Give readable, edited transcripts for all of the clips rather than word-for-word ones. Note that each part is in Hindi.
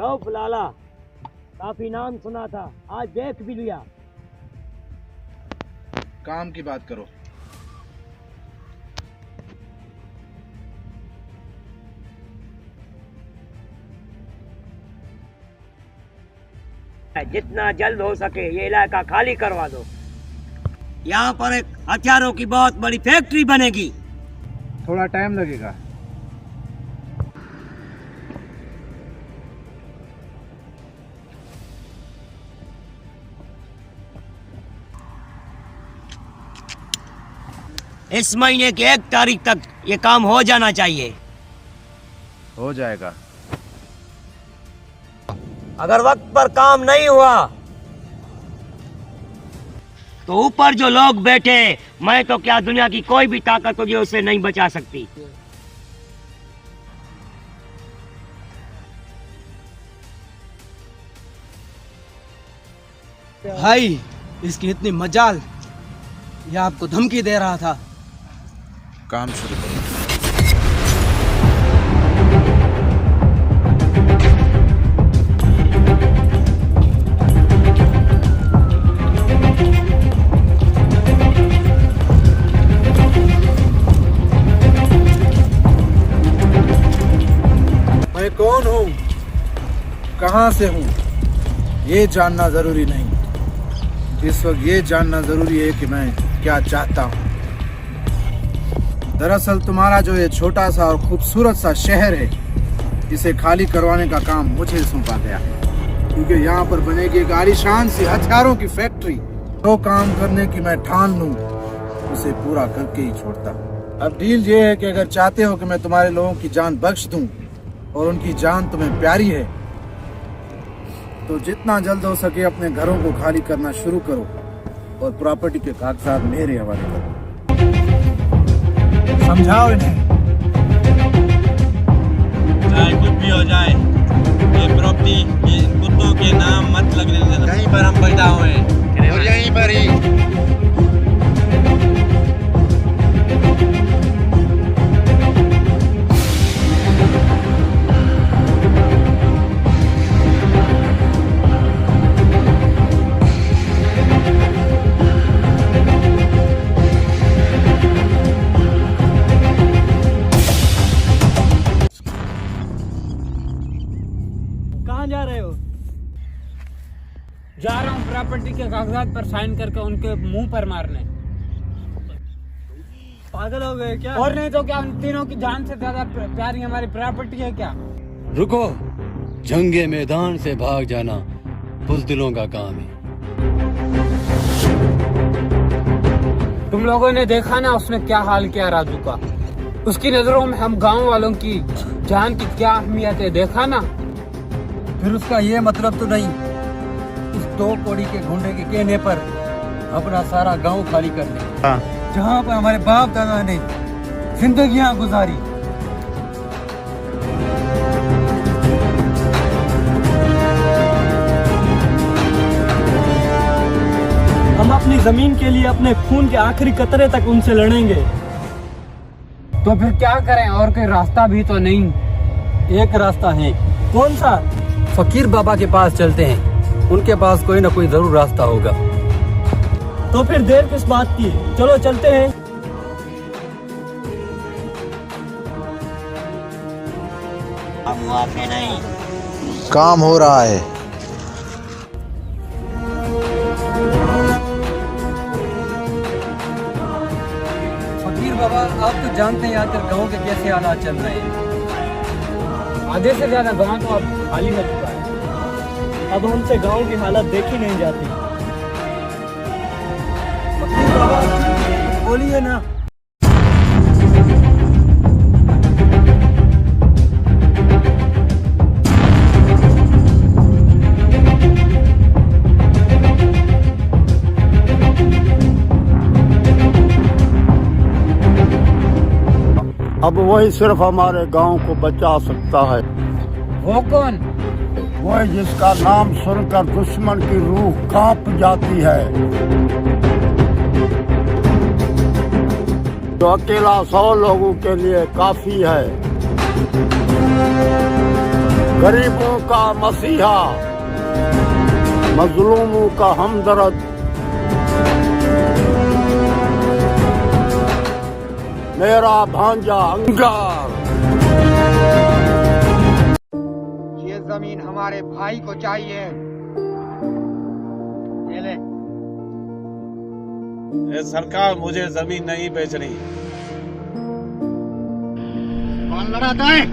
रऊफ लाला, काफी नाम सुना था, आज देख भी लिया। काम की बात करो। जितना जल्द हो सके ये इलाका खाली करवा दो। यहाँ पर एक हथियारों की बहुत बड़ी फैक्ट्री बनेगी। थोड़ा टाइम लगेगा। इस महीने की 1 तारीख तक ये काम हो जाना चाहिए। हो जाएगा। अगर वक्त पर काम नहीं हुआ तो ऊपर जो लोग बैठे, मैं तो क्या दुनिया की कोई भी ताकत होगी उसे नहीं बचा सकती। भाई, इसकी इतनी मजाल, यह आपको धमकी दे रहा था। काम शुरू करो। मैं कौन हूँ, कहाँ से हूँ, ये जानना जरूरी नहीं। इस वक्त ये जानना जरूरी है कि मैं क्या चाहता हूँ। दरअसल तुम्हारा जो ये छोटा सा और खूबसूरत सा शहर है, इसे खाली करवाने का काम मुझे सौंपा गया है, क्योंकि यहाँ पर बनेगी एक आलीशान सी हथियारों की फैक्ट्री। तो काम करने की मैं ठान लूँ, उसे पूरा करके ही छोड़ता हूँ। अब डील ये है कि अगर चाहते हो कि मैं तुम्हारे लोगों की जान बख्श दूँ और उनकी जान तुम्हें प्यारी है, तो जितना जल्द हो सके अपने घरों को खाली करना शुरू करो और प्रॉपर्टी के कागजात मेरे हवाले करो। समझाओ इन्हें। चाहे कुछ भी हो जाए, ये प्रॉपर्टी ये कुत्तों के नाम मत लगने देना। यहीं पर हम पैदा हुए हैं और यहीं पर ही जा रहे हो? जा रहा हूँ प्रॉपर्टी के कागजात पर साइन करके उनके मुंह पर मारने। पागल हो गए क्या? और नहीं तो क्या, उन तीनों की जान से ज्यादा प्यारी हमारी प्रॉपर्टी है क्या? रुको, जंगे मैदान से भाग जाना बुज़दिलों का काम है। तुम लोगों ने देखा ना उसने क्या हाल किया राजू का। उसकी नजरों में हम गांव वालों की जान की क्या अहमियत है, देखा ना। फिर उसका ये मतलब तो नहीं उस 2 कौड़ी के गुंडे के कहने पर अपना सारा गांव खाली कर दे, जहां पर हमारे बाप दादा ने जिंदगियां गुजारी। हम अपनी जमीन के लिए अपने खून के आखिरी कतरे तक उनसे लड़ेंगे। तो फिर क्या करें, और कोई रास्ता भी तो नहीं? एक रास्ता है। कौन सा? फकीर बाबा के पास चलते हैं, उनके पास कोई ना कोई जरूर रास्ता होगा। तो फिर देर किस बात की, चलो चलते हैं। हम आते नहीं। काम हो रहा है। फकीर बाबा, आप तो जानते हैं यहाँ गाँव के कैसे हालात चल रहे हैं। आधे से ज्यादा गांव तो अब खाली हो चुका है। अब हमसे गांव की हालत देखी नहीं जाती। फकीर बाबा, बोलिए ना। अब वही सिर्फ हमारे गांव को बचा सकता है। वो कौन? वही जिसका नाम सुनकर दुश्मन की रूह कांप जाती है, जो अकेला 100 लोगों के लिए काफी है। गरीबों का मसीहा, मजलूमों का हमदर्द, मेरा भांजा अंगार। ये जमीन हमारे भाई को चाहिए। ये ले। सरकार मुझे जमीन नहीं बेचनी। कौन लड़ाता है?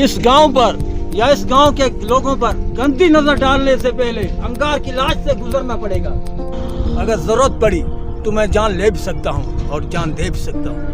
इस गांव पर या इस गांव के लोगों पर गंदी नजर डालने से पहले अंगार की लाश से गुजरना पड़ेगा। अगर जरूरत पड़ी तो मैं जान ले भी सकता हूं और जान दे भी सकता हूं।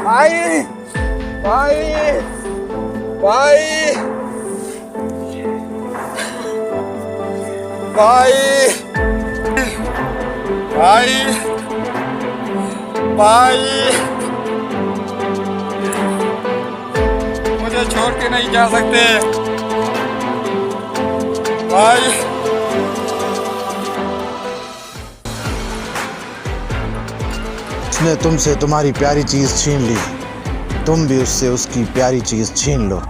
भाई भाई भाई भाई भाई भाई, मुझे छोड़ के नहीं जा सकते भाई। उसने तुमसे तुम्हारी प्यारी चीज छीन ली, तुम भी उससे उसकी प्यारी चीज छीन लो।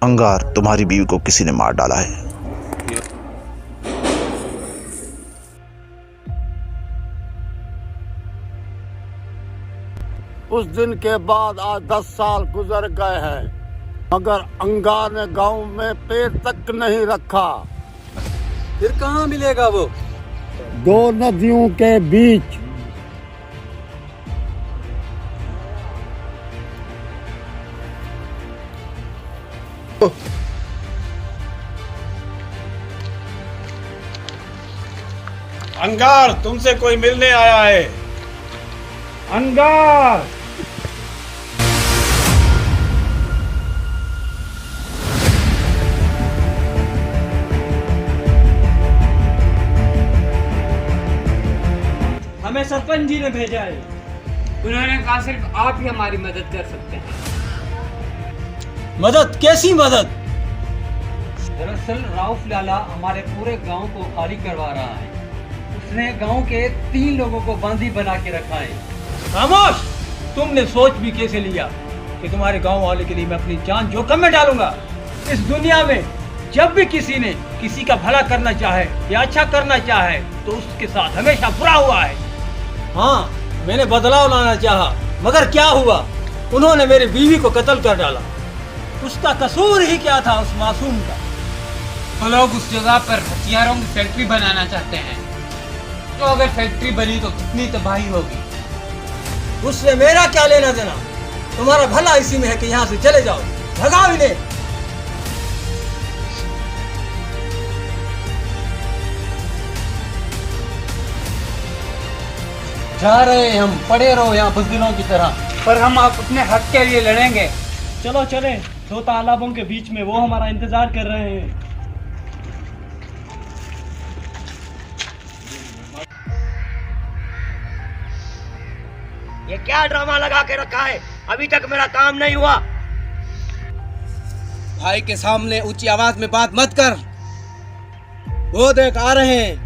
अंगार, तुम्हारी बीवी को किसी ने मार डाला है। उस दिन के बाद आज 10 साल गुजर गए हैं, मगर अंगार ने गांव में पैर तक नहीं रखा। फिर कहाँ मिलेगा वो? 2 नदियों के बीच। अंगार, तुमसे कोई मिलने आया है। अंगार, हमें सरपंच जी ने भेजा है। उन्होंने कहा सिर्फ आप ही हमारी मदद कर सकते हैं। मदद? कैसी मदद? दरअसल राउफ लाला हमारे पूरे गांव को खाली करवा रहा है। उसने गांव के 3 लोगों को बंदी बना के रखा है। खामोश! तुमने सोच भी कैसे लिया कि तुम्हारे गांव वाले के लिए मैं अपनी जान जोखिम में डालूंगा? इस दुनिया में जब भी किसी ने किसी का भला करना चाहे या अच्छा करना चाहे तो उसके साथ हमेशा बुरा हुआ है। हाँ, मैंने बदलाव लाना चाहा, मगर क्या हुआ? उन्होंने मेरी बीवी को कत्ल कर डाला। उसका कसूर ही क्या था उस मासूम का? वो लोग उस जगह पर हथियारों की फैक्ट्री बनाना चाहते हैं। तो अगर फैक्ट्री बनी तो कितनी तबाही होगी। उससे मेरा क्या लेना देना? तुम्हारा भला इसी में है कि यहाँ से चले जाओ, भगाओ इन्हें। जा रहे हैं हम, पड़े रहो यहाँ बुज़दिलों की तरह। पर हम आप अपने हक के लिए लड़ेंगे। चलो चले, 2 तालाबों के बीच में वो हमारा इंतजार कर रहे हैं। ये क्या ड्रामा लगा के रखा है? अभी तक मेरा काम नहीं हुआ। भाई के सामने ऊंची आवाज में बात मत कर। वो देख आ रहे हैं।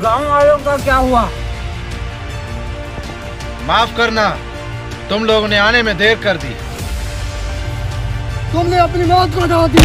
गांव वालों का क्या हुआ? माफ करना, तुम लोगों ने आने में देर कर दी। तुमने अपनी मौत को दाव दी।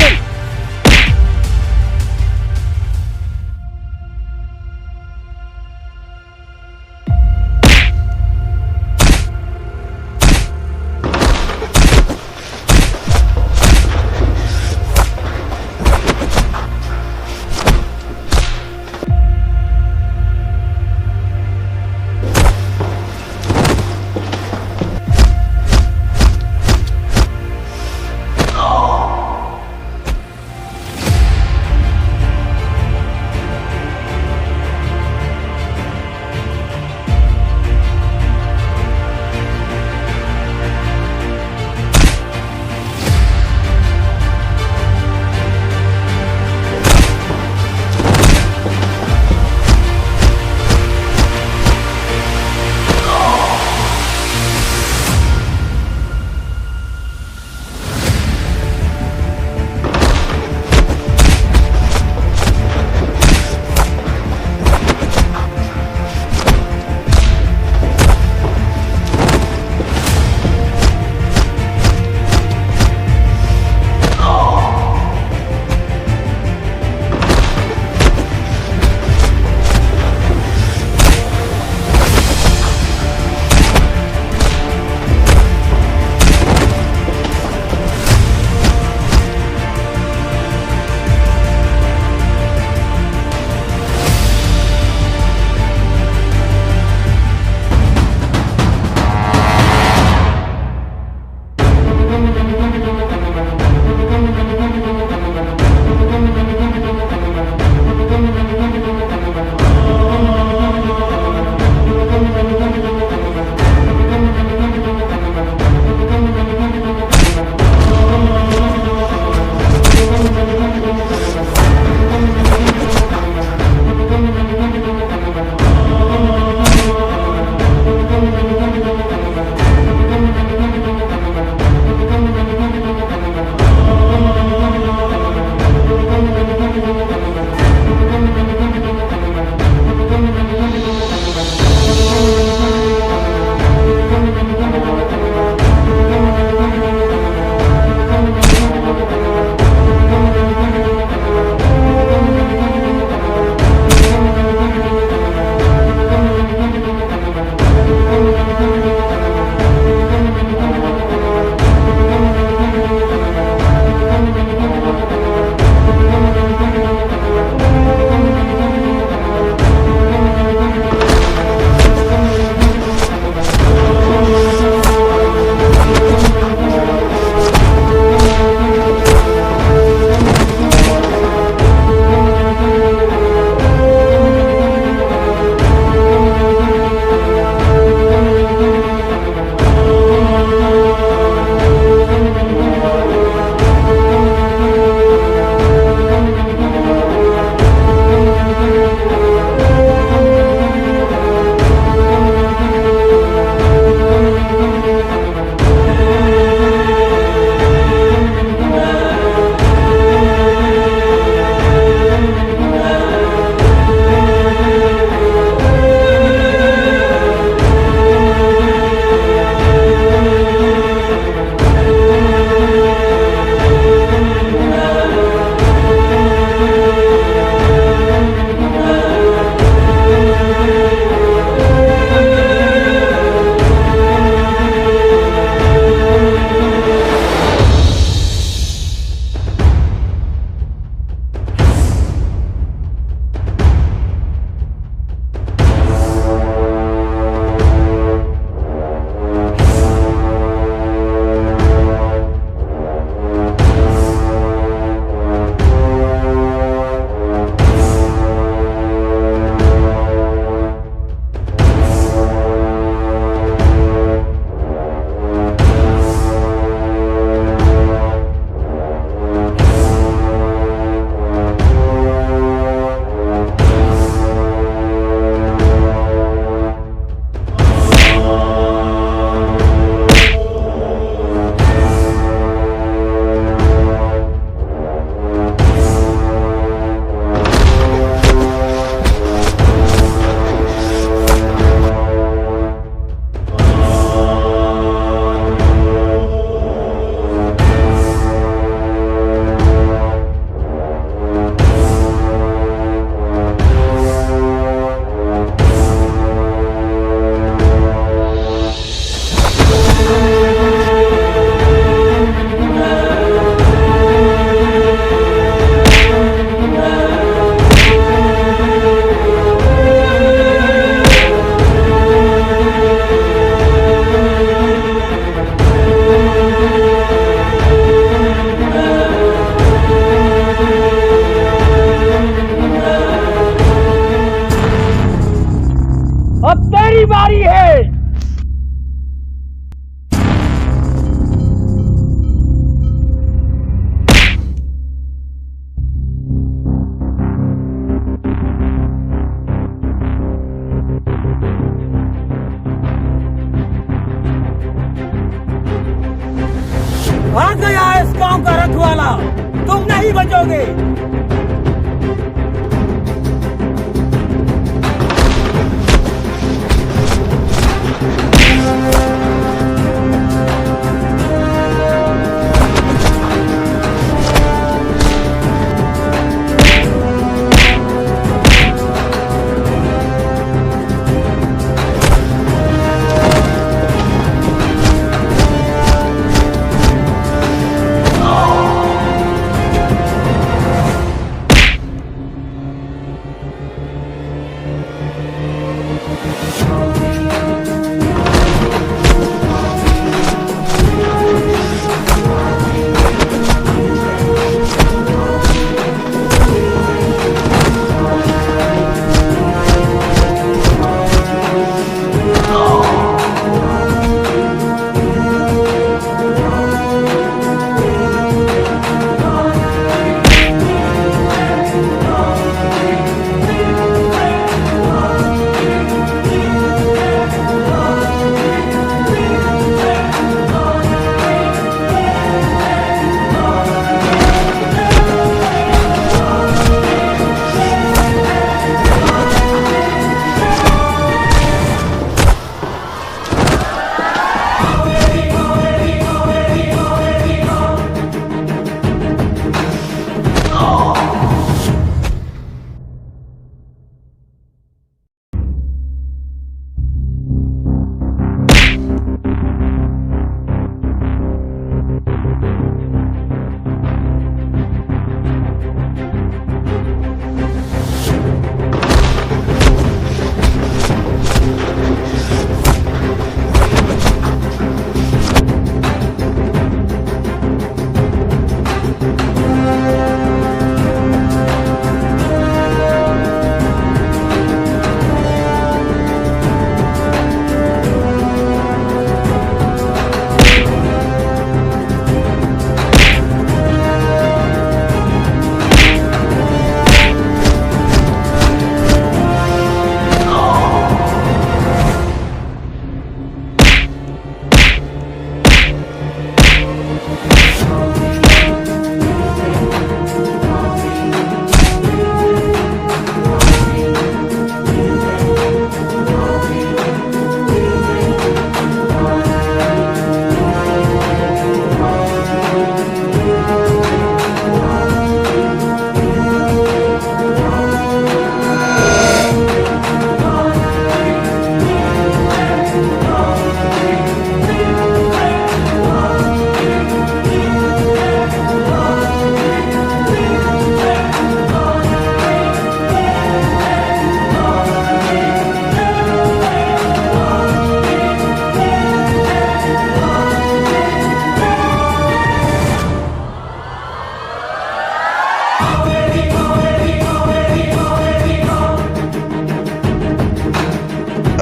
जाओगे।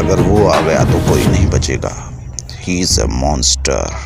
अगर वो आ गया तो कोई नहीं बचेगा। He is a monster.